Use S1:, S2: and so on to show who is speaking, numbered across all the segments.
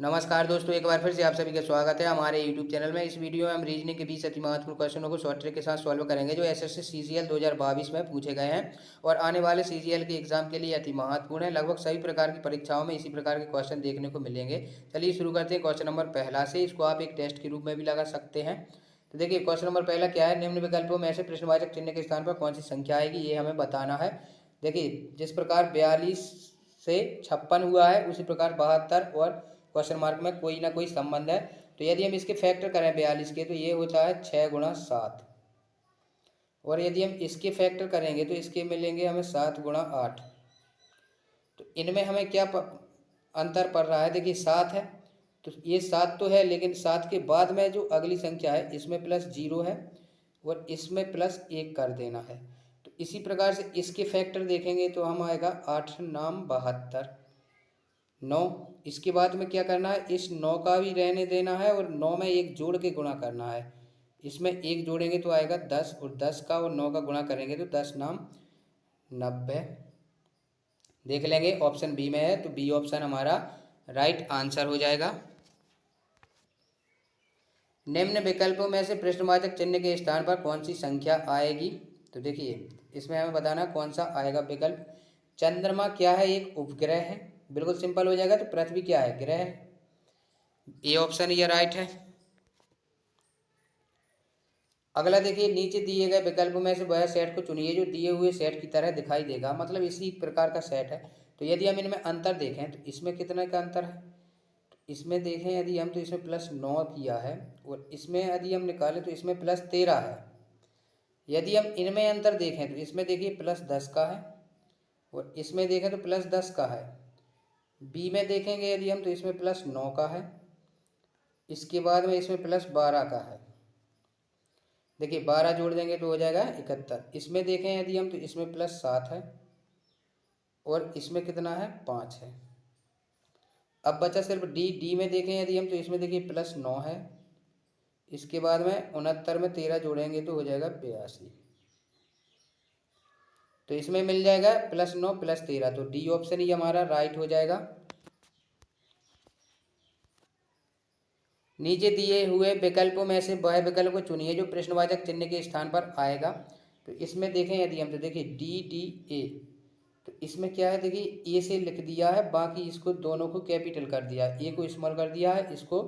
S1: नमस्कार दोस्तों, एक बार फिर से आप सभी का स्वागत है हमारे यूट्यूब चैनल में। इस वीडियो में हम रीजनिंग के 20 अति महत्वपूर्ण क्वेश्चनों को शॉर्ट ट्रिक के साथ सॉल्व करेंगे जो एसएससी सीजीएल 2022 में पूछे गए हैं और आने वाले सीजीएल के एग्जाम के लिए अति महत्वपूर्ण है। लगभग सभी प्रकार की परीक्षाओं में इसी प्रकार के क्वेश्चन देखने को मिलेंगे। चलिए शुरू करते हैं क्वेश्चन नंबर पहला से। इसको आप एक टेस्ट के रूप में भी लगा सकते हैं। तो देखिए क्वेश्चन नंबर पहला क्या है, निम्न विकल्पों में से प्रश्नवाचक चिन्ह के स्थान पर कौन सी संख्या आएगी, ये हमें बताना है। देखिए जिस प्रकार 42 से 56 हुआ है उसी प्रकार 72 और क्वेश्चन मार्क में कोई ना कोई संबंध है। तो यदि हम इसके फैक्टर करें 42 के तो ये होता है 6 गुणा 7, और यदि हम इसके फैक्टर करेंगे तो इसके मिलेंगे हमें 7 गुणा 8। तो इनमें हमें क्या अंतर पड़ रहा है, देखिए 7 है तो ये 7 तो है, लेकिन 7 के बाद में जो अगली संख्या है इसमें प्लस 0 है और इसमें प्लस 1 कर देना है। तो इसी प्रकार से इसके फैक्टर देखेंगे तो हम आएगा 8 नाम 72 9। इसके बाद में क्या करना है, इस 9 का भी रहने देना है और 9 में एक जोड़ के गुणा करना है। इसमें एक जोड़ेंगे तो आएगा 10 और 10 का और 9 का गुणा करेंगे तो 10 नाम 90। देख लेंगे ऑप्शन बी में है तो बी ऑप्शन हमारा राइट आंसर हो जाएगा। निम्न विकल्पों में से प्रश्नवाचक चिन्ह के स्थान पर कौन सी संख्या आएगी। तो देखिए इसमें हमें बताना कौन सा आएगा विकल्प। चंद्रमा क्या है, एक उपग्रह है, बिल्कुल सिंपल हो जाएगा। तो पृथ्वी क्या है, ग्रह है। ए ऑप्शन ये राइट है। अगला देखिए, नीचे दिए गए विकल्पों में से वह सेट को चुनिए जो दिए हुए सेट की तरह दिखाई देगा, मतलब इसी प्रकार का सेट है। तो यदि हम इनमें अंतर देखें तो इसमें कितने का अंतर है, तो इसमें देखें यदि हम तो इसमें +9 किया है और इसमें यदि हम निकालें तो इसमें +13 है। यदि हम इनमें अंतर देखें तो इसमें देखिए +10 का है और इसमें देखें तो +10 का है। बी में देखेंगे यदि हम तो इसमें +9 का है, इसके बाद में इसमें +12 का है। देखिए 12 जोड़ देंगे तो हो जाएगा 71। इसमें देखें यदि हम तो इसमें +7 है और इसमें कितना है 5 है। अब बचा सिर्फ डी। डी में देखें यदि हम तो इसमें देखिए +9 है, इसके बाद में 69 में 13 जोड़ेंगे तो हो जाएगा 82। तो इसमें मिल जाएगा +9 +13, तो डी ऑप्शन ही हमारा राइट हो जाएगा। नीचे दिए हुए विकल्पों में से वह विकल्प को चुनिए जो प्रश्नवाचक चिन्ह के स्थान पर आएगा। तो इसमें देखें यदि हम तो देखिए डी डी ए, तो इसमें क्या है, देखिए ए से लिख दिया है, बाकी इसको दोनों को कैपिटल कर दिया है, ए को स्मॉल कर दिया है, इसको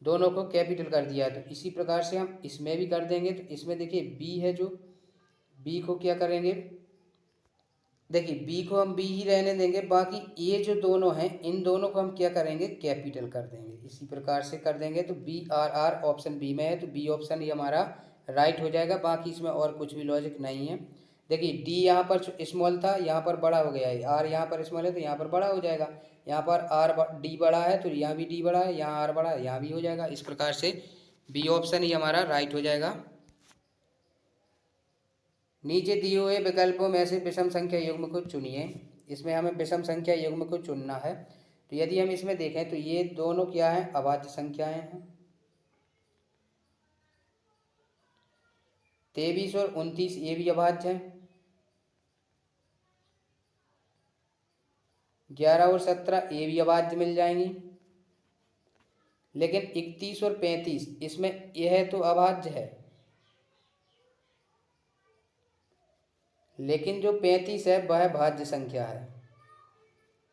S1: दोनों को कैपिटल कर दिया है। तो इसी प्रकार से हम इसमें भी कर देंगे। तो इसमें देखिए बी है, जो बी को क्या करेंगे, देखिए बी को हम बी ही रहने देंगे, बाकी ये जो दोनों हैं इन दोनों को हम क्या करेंगे, कैपिटल कर देंगे। इसी प्रकार से कर देंगे तो B R R option B में है तो बी ऑप्शन ही हमारा राइट हो जाएगा। बाकी इसमें और कुछ भी लॉजिक नहीं है। देखिए डी यहाँ पर स्मॉल था, यहाँ पर बड़ा हो गया है, आर यहाँ पर स्मॉल है तो यहाँ पर बड़ा हो जाएगा, यहाँ पर आर डी बड़ा है तो यहाँ भी डी बड़ा है, यहाँ आर बड़ा है यहाँ भी हो जाएगा। इस प्रकार से बी ऑप्शन ही हमारा राइट हो जाएगा। नीचे दिए हुए विकल्पों में से विषम संख्या युग्म को चुनिए। इसमें हमें विषम संख्या युग्म को चुनना है। तो यदि हम इसमें देखें तो ये दोनों क्या हैं, अभाज्य संख्याएं हैं। 23 और 29 ये भी अभाज्य हैं। 11 और 17 ये भी अभाज्य मिल जाएंगी। लेकिन 31 और 35 इसमें यह तो अभाज्य है, लेकिन जो 35 है वह भाज्य संख्या है।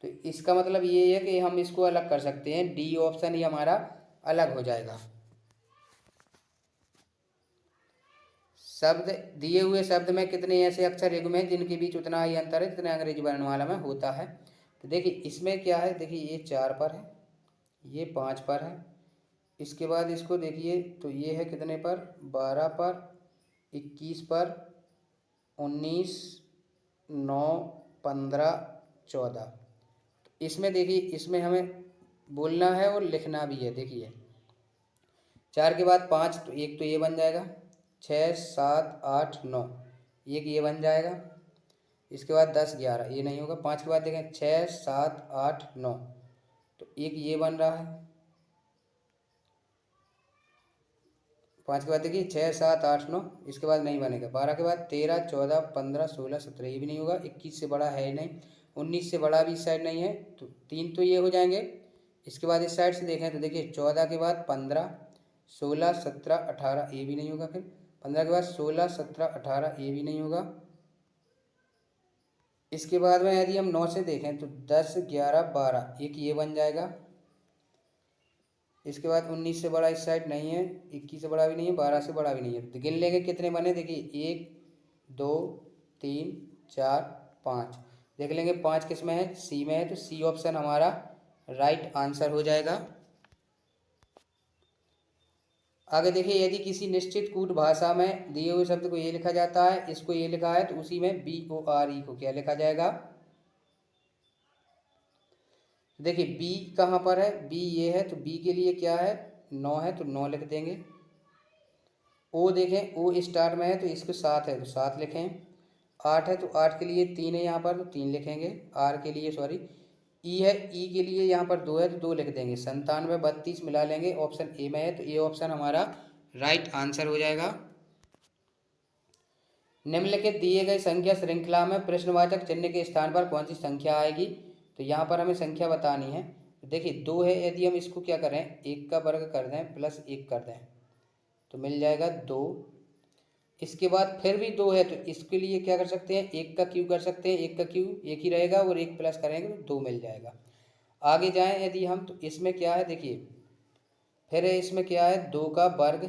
S1: तो इसका मतलब ये है कि हम इसको अलग कर सकते हैं, डी ऑप्शन ही हमारा अलग हो जाएगा। शब्द दिए हुए शब्द में कितने ऐसे अक्षर युग्म हैं जिनके बीच उतना ही अंतर है जितना अंग्रेजी वर्णमाला में होता है। तो देखिए इसमें क्या है, देखिए ये 4 पर है, ये 5 पर है, इसके बाद इसको देखिए तो ये है कितने पर, 12 पर, 21 पर, 19, 9, 15, 14। इसमें देखिए इसमें हमें बोलना है और लिखना भी है। देखिए 4 के बाद 5 तो एक तो ये बन जाएगा, 6, 7, 8, 9 एक ये बन जाएगा, इसके बाद 10, 11 ये नहीं होगा। 5 के बाद देखें 6, 7, 8, 9 तो एक ये बन रहा है। 5 के बाद देखिए 6, 7, 8, 9 इसके बाद नहीं बनेगा। 12 के बाद 13, 14, 15, 16, 17 ये भी नहीं होगा। 21 से बड़ा है ही नहीं, 19 से बड़ा भी इस साइड नहीं है, तो 3 तो ये हो जाएंगे, इसके बाद इस साइड से देखें तो देखिए 14 के बाद 15, 16, 17, 18, ये भी नहीं होगा। फिर 15 के बाद 16, 17, 18, ये भी नहीं होगा। इसके बाद में यदि हम 9 से देखें तो 10, 11, 12, एक ये बन जाएगा। इसके बाद 19 से बड़ा इस साइड नहीं है, 21 से बड़ा भी नहीं है, 12 से बड़ा भी नहीं है। तो गिन लेंगे कितने बने, देखिए 1, 2, 3, 4, 5। देख लेंगे 5 किस में है, सी में है, तो सी ऑप्शन हमारा राइट आंसर हो जाएगा। आगे देखिए, यदि किसी निश्चित कूट भाषा में दिए हुए शब्द को ये लिखा जाता है, इसको ये लिखा है, तो उसी में BORE को क्या लिखा जाएगा। देखिए बी कहाँ पर है, बी ये है, तो बी के लिए क्या है, 9 है, तो 9 लिख देंगे। ओ देखें, ओ स्टार में है, तो इसको 7 है, तो 7 लिखें। 8 है, तो 8 के लिए 3 है यहाँ पर, तो 3 लिखेंगे। आर के लिए सॉरी, ई है, ई के लिए यहाँ पर 2 है, तो 2 लिख देंगे। 97, 32 मिला लेंगे, ऑप्शन ए में है, तो ये ऑप्शन हमारा राइट आंसर हो जाएगा। निम्नलिखित दिए गए संख्या श्रृंखला में प्रश्नवाचक चिन्ह के स्थान पर कौन सी संख्या आएगी। तो यहाँ पर हमें संख्या बतानी है। तो देखिए 2 है, यदि हम इसको क्या करें, 1 का वर्ग कर दें प्लस 1 कर दें तो मिल जाएगा 2। इसके बाद फिर भी 2 है, तो इसके लिए क्या कर सकते हैं, 1 का क्यू कर सकते हैं। 1 का क्यू 1 ही रहेगा, और 1 प्लस करेंगे तो 2 मिल जाएगा। आगे जाएं यदि हम, तो इसमें क्या है, देखिए फिर इसमें क्या है, 2 का वर्ग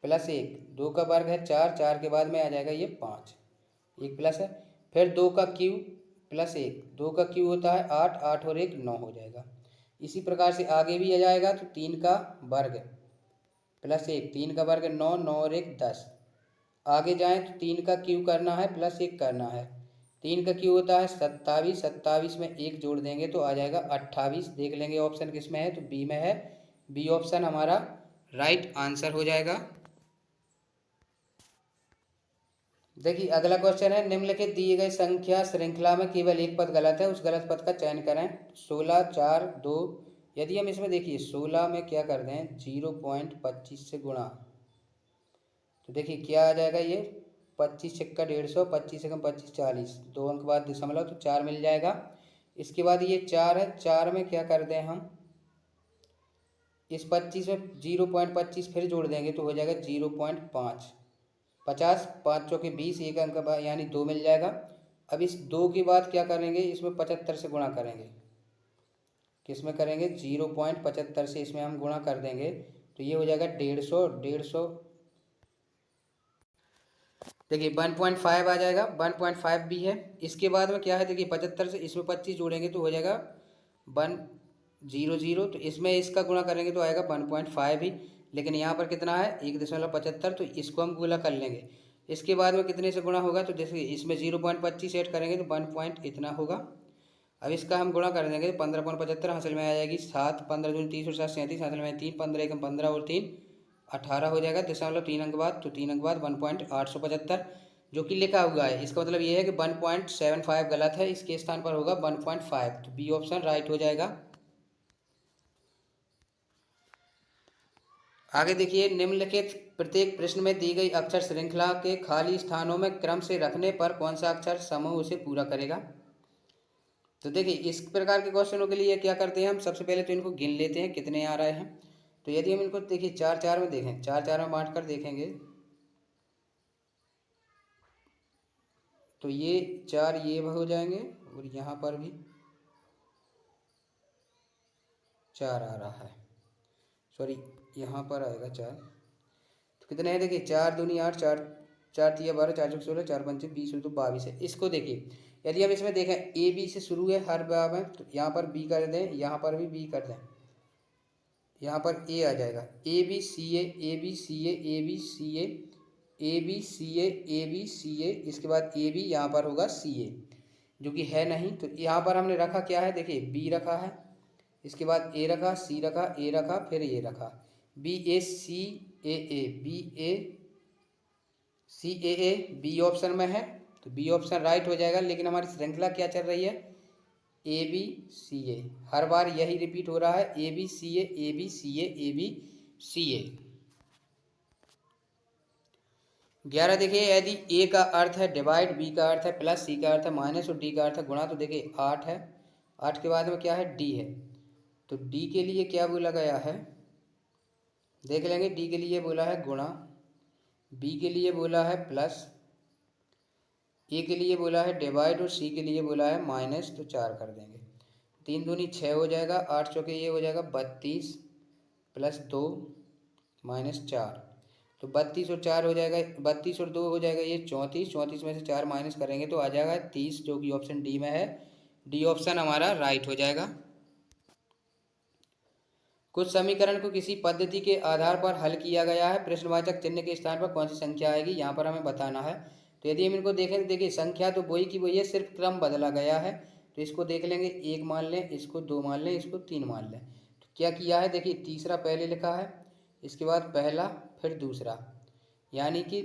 S1: प्लस 1, 2 का वर्ग है 4, 4 के बाद में आ जाएगा ये 5, 1 प्लस है। फिर 2 का क्यू प्लस 1, 2 का क्यू होता है 8, 8 और 1 9 हो जाएगा। इसी प्रकार से आगे भी आ जाएगा, तो 3 का वर्ग प्लस 1, 3 का वर्ग 9, 9 और 1 10। आगे जाएं तो 3 का क्यू करना है प्लस 1 करना है। 3 का क्यू होता है 27, 27 में 1 जोड़ देंगे तो आ जाएगा 28। देख लेंगे ऑप्शन किस में है, तो बी में है। बी ऑप्शन हमारा राइट आंसर हो जाएगा। देखिए अगला क्वेश्चन है, निम्नलिखित दिए गए संख्या श्रृंखला में केवल एक पद गलत है, उस गलत पद का चयन करें। 16, 4, 2। यदि हम इसमें देखिए 16 में क्या कर दें, 0.25 से गुणा, तो देखिए क्या आ जाएगा, ये 25 छक्का 150, 25 एकम 25, 40, 2 अंक बाद दशमलव, तो 4 मिल जाएगा। इसके बाद ये 4 है, 4 में क्या कर दें हम, इस 25 में 0.25 फिर जोड़ देंगे तो हो जाएगा 0.5, 50, 5 चौके 20, एक अंक यानी 2 मिल जाएगा। अब इस 2 के बाद क्या करेंगे, इसमें 75 से गुणा करेंगे। किस में करेंगे, 0.75 से इसमें हम गुणा कर देंगे तो ये हो जाएगा 150, 150। देखिए 1.5 आ जाएगा, 1.5 भी है। इसके बाद में क्या है, देखिए 75 से इसमें 25 जोड़ेंगे तो हो जाएगा 100, तो इसमें इसका गुणा करेंगे तो आएगा 1.5 ही। लेकिन यहाँ पर कितना है, 1.75, तो इसको हम गुणा कर लेंगे। इसके बाद में कितने से गुणा होगा, तो जैसे इसमें 0.25 ऐड करेंगे तो 1 पॉइंट इतना होगा। अब इसका हम गुणा कर देंगे तो 15.75 हासिल में आ जाएगी 7, 15 दूनी 30 और 7 37, हासिल में 3, 15 एकम 15 और 3 18 हो जाएगा। दशमलव 3 अंक बाद, तो 3 अंक बाद 1.875 जो कि लिखा हुआ है। इसका मतलब ये है कि 1.75 गलत है, इसके स्थान पर होगा 1.5, तो बी ऑप्शन राइट हो जाएगा। आगे देखिए, निम्नलिखित प्रत्येक प्रश्न में दी गई अक्षर श्रृंखला के खाली स्थानों में क्रम से रखने पर कौन सा अक्षर समूह उसे पूरा करेगा। तो देखिए इस प्रकार के क्वेश्चनों के लिए क्या करते हैं, हम सबसे पहले तो इनको गिन लेते हैं कितने आ रहे हैं। तो यदि हम इनको देखिए 4, 4 में देखें, 4, 4 में बांट कर देखेंगे तो ये 4 ये हो जाएंगे, और यहाँ पर भी 4 आ रहा है, सॉरी यहाँ पर आएगा 4। तो कितने हैं, देखिए 4 दूनी 8, 4, 4 तिया 12, 4 चौक 16, 4 पंचे 20, तो 22 है। इसको देखिए यदि हम इसमें देखें ए बी से शुरू है हर बार में, तो यहाँ पर बी कर दें, यहाँ पर भी बी कर दें, यहाँ पर ए आ जाएगा, A B C A B C A B C A B C A B C A, इसके बाद ए बी यहाँ पर होगा सी ए, जो कि है नहीं। तो यहाँ पर हमने रखा क्या है, देखिए बी रखा है, इसके बाद ए रखा, सी रखा, ए रखा, फिर ए रखा, B A C A B A C A B option में है, तो बी ऑप्शन राइट हो जाएगा। लेकिन हमारी श्रृंखला क्या चल रही है, ए बी सी ए, हर बार यही रिपीट हो रहा है, A B C A B C A B C A. 11 देखिए, यदि ए का अर्थ है डिवाइड, बी का अर्थ है प्लस, सी का अर्थ है माइनस और डी का अर्थ है गुणा, तो देखिए 8 है, 8 के बाद में क्या है, डी है। तो डी के लिए क्या बोला गया है, देख लेंगे। डी के लिए बोला है गुणा, बी के लिए बोला है प्लस, ए के लिए बोला है डिवाइड और सी के लिए बोला है माइनस। तो 4 कर देंगे, 3 दूनी 6 हो जाएगा, 8 चौके ये हो जाएगा 32 प्लस 2 माइनस 4। तो 32 और 4 हो जाएगा, 32 और 2 हो जाएगा ये 34, 34 में से 4 माइनस करेंगे तो आ जाएगा 30, जो कि ऑप्शन डी में है। डी ऑप्शन हमारा राइट हो जाएगा। कुछ समीकरण को किसी पद्धति के आधार पर हल किया गया है, प्रश्नवाचक चिन्ह के स्थान पर कौन सी संख्या आएगी, यहाँ पर हमें बताना है। तो यदि हम इनको देखें तो देखिए संख्या तो वही की वही है, सिर्फ क्रम बदला गया है। तो इसको देख लेंगे, 1 मान लें, इसको 2 मान लें, इसको 3 मान लें। तो क्या किया है, देखिए तीसरा पहले लिखा है, इसके बाद पहला, फिर दूसरा, यानी कि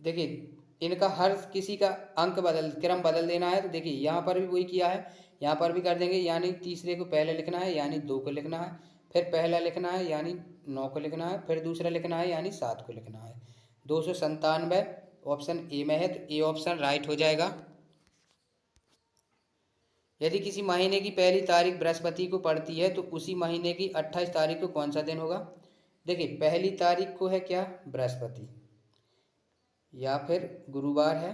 S1: देखिए इनका हर किसी का अंक क्रम बदल देना है। तो देखिए यहाँ पर भी वही किया है, यहाँ पर भी कर देंगे, यानी तीसरे को पहले लिखना है यानी 2 को लिखना है, फिर पहला लिखना है यानी 9 को लिखना है, फिर दूसरा लिखना है यानी 7 को लिखना है। 297 ऑप्शन ए में है, तो ए ऑप्शन राइट हो जाएगा। यदि किसी महीने की पहली तारीख बृहस्पति को पड़ती है तो उसी महीने की 28 तारीख को कौन सा दिन होगा। देखिए पहली तारीख को है क्या, बृहस्पति या फिर गुरुवार है।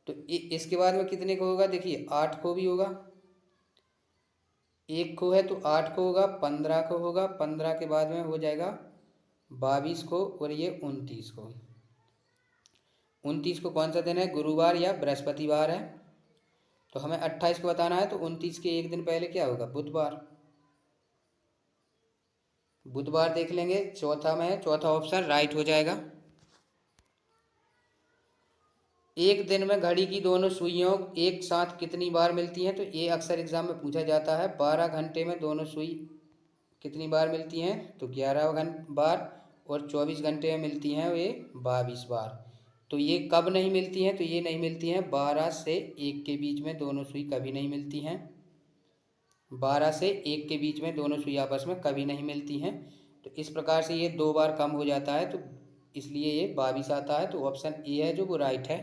S1: तो इसके बाद में कितने को होगा, देखिए 8 को भी होगा, 1 को है तो 8 को होगा, 15 को होगा, 15 के बाद में हो जाएगा 22 को, और ये 29 को। 29 को कौन सा दिन है, गुरुवार या बृहस्पतिवार है। तो हमें 28 को बताना है, तो 29 के एक दिन पहले क्या होगा, बुधवार। बुधवार देख लेंगे, चौथा में है, चौथा ऑप्शन राइट हो जाएगा। एक दिन में घड़ी की दोनों सुइयों एक साथ कितनी बार मिलती हैं, तो ये अक्सर एग्जाम में पूछा जाता है। 12 घंटे में दोनों सुई कितनी बार मिलती हैं, तो 11 बार, और 24 घंटे में मिलती हैं ये 22 बार। तो ये कब नहीं मिलती हैं, तो ये नहीं मिलती हैं 12 से 1 के बीच में, दोनों सुई कभी नहीं मिलती हैं। 12 से 1 के बीच में दोनों सुई आपस में कभी नहीं मिलती हैं। तो इस प्रकार से ये 2 बार कम हो जाता है, तो इसलिए ये 22 आता है। तो ऑप्शन ए है जो वो राइट है।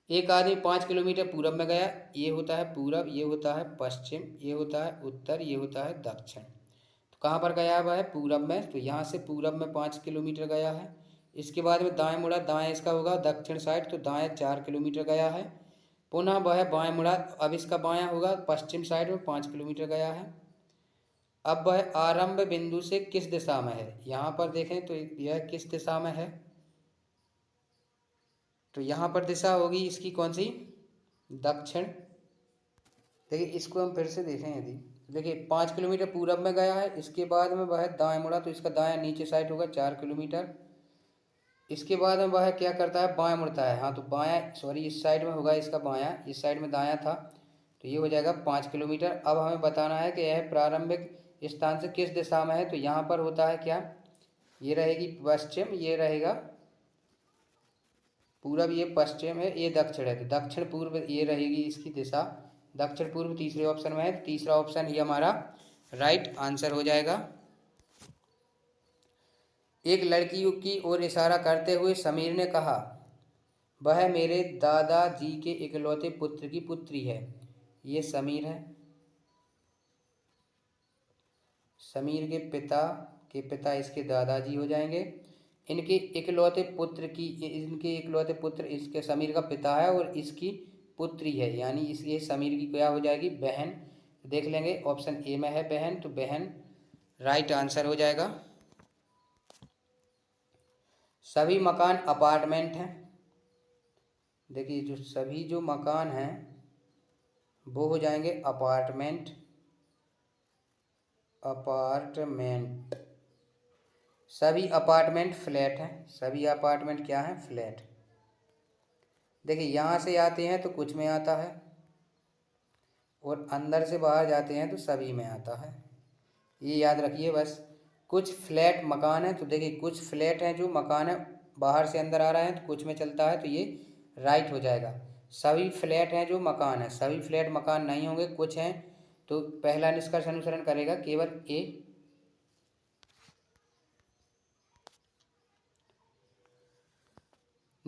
S1: एक आदमी 5 किलोमीटर पूरब में गया, ये होता है पूरब, ये होता है पश्चिम, ये होता है उत्तर, ये होता है दक्षिण। तो कहाँ पर गया हुआ है, पूरब में। तो यहाँ से पूरब में 5 किलोमीटर गया है। इसके बाद में दाएं मुड़ा, दाएं इसका होगा दक्षिण साइड, तो दाएं 4 किलोमीटर गया है। पुनः वह बाएं मुड़ा, अब इसका बायां होगा पश्चिम साइड में 5 किलोमीटर गया है। अब वह आरंभ बिंदु से किस दिशा में है, यहाँ पर देखें तो यह किस दिशा में है, तो यहाँ पर दिशा होगी इसकी कौन सी, दक्षिण। देखिए इसको हम फिर से देखें, यदि देखिए 5 किलोमीटर पूरब में गया है, इसके बाद में वह दाएं मुड़ा, तो इसका दायां नीचे साइड होगा 4 किलोमीटर। इसके बाद में वह क्या करता है, बाएं मुड़ता है, हाँ तो बायां, सॉरी इस साइड में होगा इसका बायां, इस साइड में दायां था, तो ये हो जाएगा 5 किलोमीटर। अब हमें बताना है कि यह प्रारंभिक स्थान से किस दिशा में है। तो यहाँ पर होता है क्या, ये रहेगी पश्चिम, ये रहेगा पूरब, ये पश्चिम है, ये दक्षिण है, तो दक्षिण पूर्व ये रहेगी इसकी दिशा, दक्षिण पूर्व तीसरे ऑप्शन में है। तीसरा ऑप्शन ही हमारा राइट आंसर हो जाएगा। एक लड़की की ओर इशारा करते हुए समीर ने कहा, वह मेरे दादाजी के इकलौते पुत्र की पुत्री है। ये समीर है, समीर के पिता इसके दादाजी हो जाएंगे। इनके इकलौते पुत्र इसके समीर का पिता है और इसकी पुत्री है, यानी इसलिए समीर की क्या हो जाएगी, बहन। देख लेंगे ऑप्शन ए में है बहन, तो बहन राइट आंसर हो जाएगा। सभी मकान अपार्टमेंट हैं। देखिए जो सभी जो मकान हैं वो हो जाएंगे अपार्टमेंट, अपार्टमेंट। सभी अपार्टमेंट फ्लैट हैं, सभी अपार्टमेंट क्या हैं, फ्लैट। देखिए यहाँ से आते हैं तो कुछ में आता है, और अंदर से बाहर जाते हैं तो सभी में आता है, ये याद रखिए बस। कुछ फ्लैट मकान है, तो देखिए कुछ फ्लैट हैं जो मकान है बाहर से अंदर आ रहे हैं, तो कुछ में चलता है, तो ये राइट हो जाएगा। सभी फ्लैट हैं जो मकान है, सभी फ्लैट मकान नहीं होंगे, कुछ हैं, तो पहला निष्कर्ष अनुसरण करेगा केवल ए।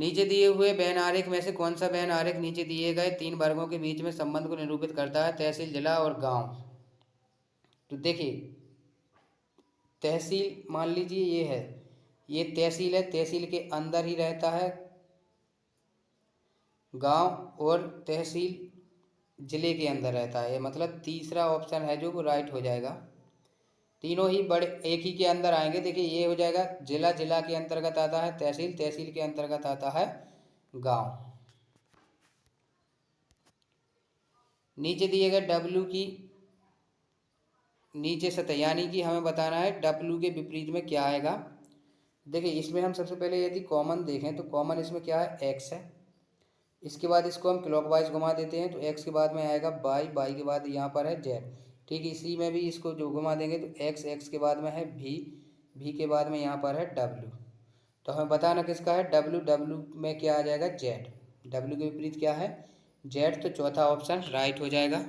S1: नीचे दिए हुए व्यन आरेख में से कौन सा व्यन आरेख नीचे दिए गए 3 वर्गों के बीच में संबंध को निरूपित करता है? तहसील, जिला और गांव। तो देखिए, तहसील मान लीजिए ये है, ये तहसील है, तहसील के अंदर ही रहता है। गांव और तहसील जिले के अंदर रहता है, मतलब तीसरा ऑप्शन है जो वो राइट हो जाएगा। तीनों ही बड़े एक ही के अंदर आएंगे। देखिए, ये हो जाएगा जिला, जिला के अंतर्गत आता है तहसील, तहसील के अंतर्गत आता है गांव। नीचे दिए गए डब्ल्यू की नीचे सतह, यानी कि हमें बताना है डब्ल्यू के विपरीत में क्या आएगा। देखिए, इसमें हम सबसे पहले यदि कॉमन देखें तो कॉमन इसमें क्या है? एक्स है। इसके बाद इसको हम क्लॉकवाइज घुमा देते हैं तो एक्स के बाद में आएगा वाई, वाई के बाद यहाँ पर है जेड। ठीक है, इसी में भी इसको जो घुमा देंगे तो एक्स, एक्स के बाद में है भी, भी के बाद में यहाँ पर है डब्ल्यू। तो हमें बताना किसका है? डब्ल्यू, डब्ल्यू में क्या आ जाएगा? जेड। डब्ल्यू के विपरीत क्या है? जेड। तो चौथा ऑप्शन राइट हो जाएगा।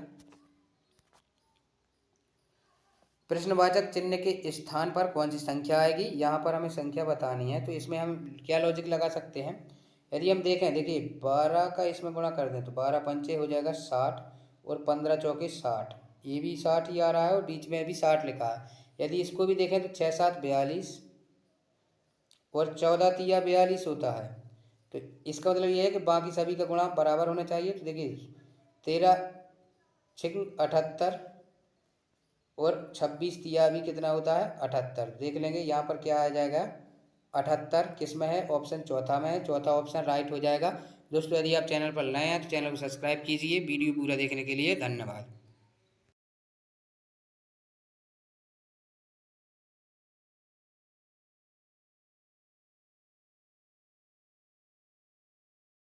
S1: प्रश्नवाचक चिन्ह के स्थान पर कौन सी संख्या आएगी? यहाँ पर हमें संख्या बतानी है, तो इसमें हम क्या लॉजिक लगा सकते हैं? यदि हम देखें, देखिए 12 का इसमें गुणा कर दें तो 12 पंचे हो जाएगा 60 और 15 चौके 60, ये भी 60 ही आ रहा है और बीच में भी 60 लिखा है। यदि इसको भी देखें तो 6 7 42 और 14 तिया 42 होता है। तो इसका मतलब ये है कि बाकी सभी का गुणा बराबर होना चाहिए। तो देखिए 13 6 78 और 26 तिया भी कितना होता है? 78। देख लेंगे यहाँ पर क्या आ जाएगा? 78 किस में है? ऑप्शन चौथा में है। चौथा ऑप्शन राइट हो जाएगा। दोस्तों, यदि आप चैनल पर नए हैं तो चैनल को सब्सक्राइब कीजिए। वीडियो पूरा देखने के लिए धन्यवाद।